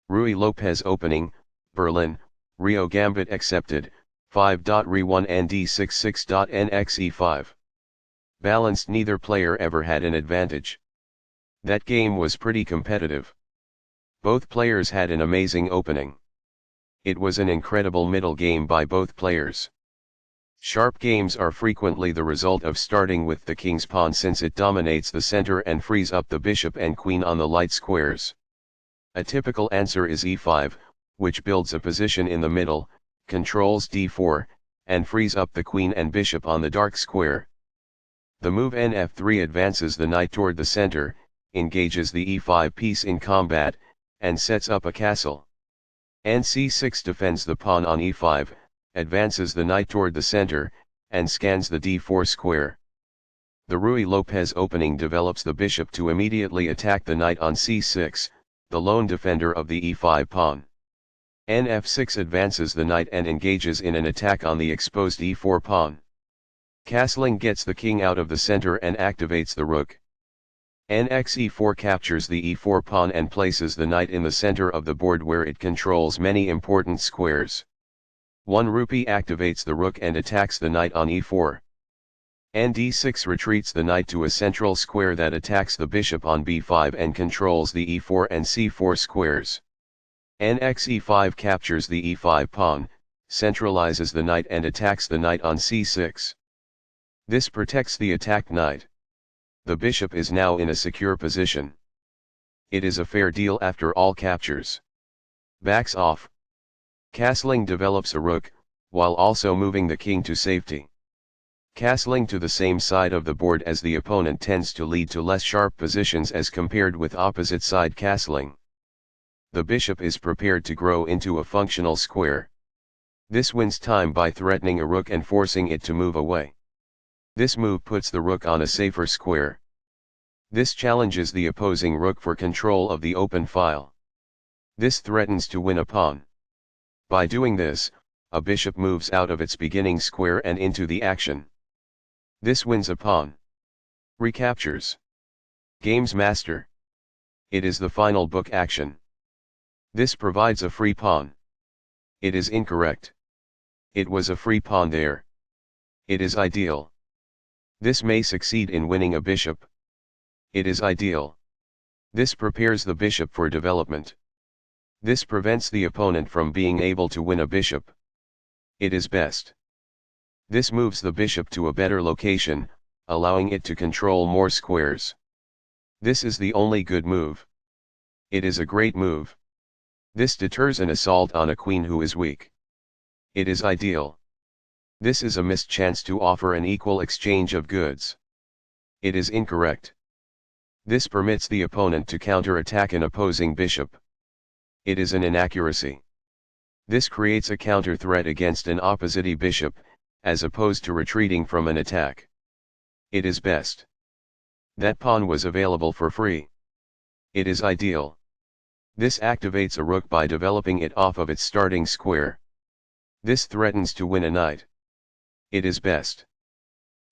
Ruy Lopez opening, Berlin, Rio Gambit accepted, 5.Re1 Nd6 6.Nxe5. Balanced, neither player ever had an advantage. That game was pretty competitive. Both players had an amazing opening. It was an incredible middle game by both players. Sharp games are frequently the result of starting with the king's pawn, since it dominates the center and frees up the bishop and queen on the light squares. A typical answer is e5, which builds a position in the middle, controls d4, and frees up the queen and bishop on the dark square. The move nf3 advances the knight toward the center, engages the e5 piece in combat, and sets up a castle. nc6 defends the pawn on e5, advances the knight toward the center, and scans the d4 square. The Ruy Lopez opening develops the bishop to immediately attack the knight on c6, the lone defender of the e5 pawn. nf6 advances the knight and engages in an attack on the exposed e4 pawn. Castling gets the king out of the center and activates the rook. nxe4 captures the e4 pawn and places the knight in the center of the board, where it controls many important squares. 1 rupee activates the rook and attacks the knight on e4. nd6 retreats the knight to a central square that attacks the bishop on b5 and controls the e4 and c4 squares. nxe5 captures the e5 pawn, centralizes the knight and attacks the knight on c6. This protects the attacked knight. The bishop is now in a secure position. It is a fair deal after all captures. Backs off. Castling develops a rook, while also moving the king to safety. Castling to the same side of the board as the opponent tends to lead to less sharp positions as compared with opposite side castling. The bishop is prepared to grow into a functional square. This wins time by threatening a rook and forcing it to move away. This move puts the rook on a safer square. This challenges the opposing rook for control of the open file. This threatens to win a pawn. By doing this, a bishop moves out of its beginning square and into the action. This wins a pawn. Recaptures. Games Master. It is the final book action. This provides a free pawn. It is incorrect. It was a free pawn there. It is ideal. This may succeed in winning a bishop. It is ideal. This prepares the bishop for development. This prevents the opponent from being able to win a bishop. It is best. This moves the bishop to a better location, allowing it to control more squares. This is the only good move. It is a great move. This deters an assault on a queen who is weak. It is ideal. This is a missed chance to offer an equal exchange of goods. It is incorrect. This permits the opponent to counter-attack an opposing bishop. It is an inaccuracy. This creates a counter-threat against an opposite bishop, as opposed to retreating from an attack. It is best. That pawn was available for free. It is ideal. This activates a rook by developing it off of its starting square. This threatens to win a knight. It is best.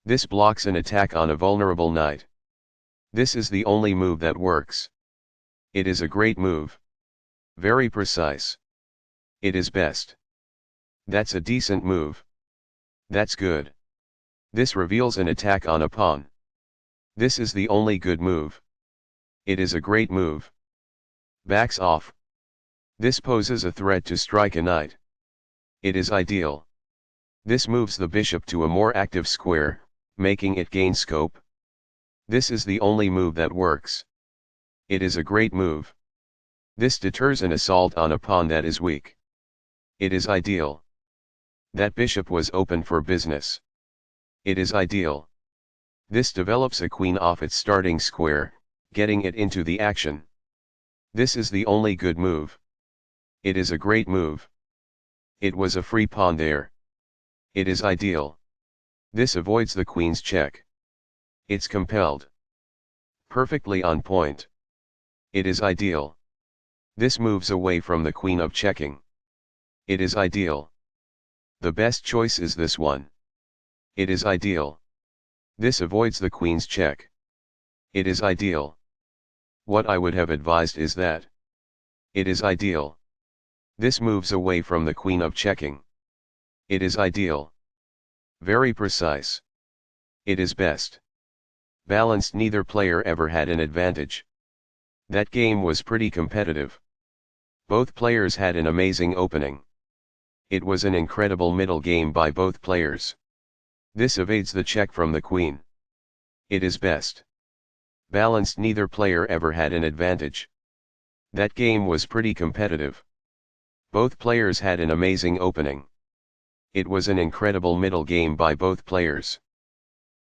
This blocks an attack on a vulnerable knight. This is the only move that works. It is a great move. Very precise. It is best. That's a decent move. That's good. This reveals an attack on a pawn. This is the only good move. It is a great move. Backs off. This poses a threat to strike a knight. It is ideal. This moves the bishop to a more active square, making it gain scope. This is the only move that works. It is a great move. This deters an assault on a pawn that is weak. It is ideal. That bishop was open for business. It is ideal. This develops a queen off its starting square, getting it into the action. This is the only good move. It is a great move. It was a free pawn there. It is ideal. This avoids the queen's check. It's compelled. Perfectly on point. It is ideal. This moves away from the queen of checking. It is ideal. The best choice is this one. It is ideal. This avoids the queen's check. It is ideal. What I would have advised is that It is ideal. This moves away from the queen of checking. It is ideal. Very precise. It is best. Balanced. Neither player ever had an advantage. That game was pretty competitive. Both players had an amazing opening. It was an incredible middle game by both players. This evades the check from the queen. It is best. Balanced. Neither player ever had an advantage. That game was pretty competitive. Both players had an amazing opening. It was an incredible middle game by both players.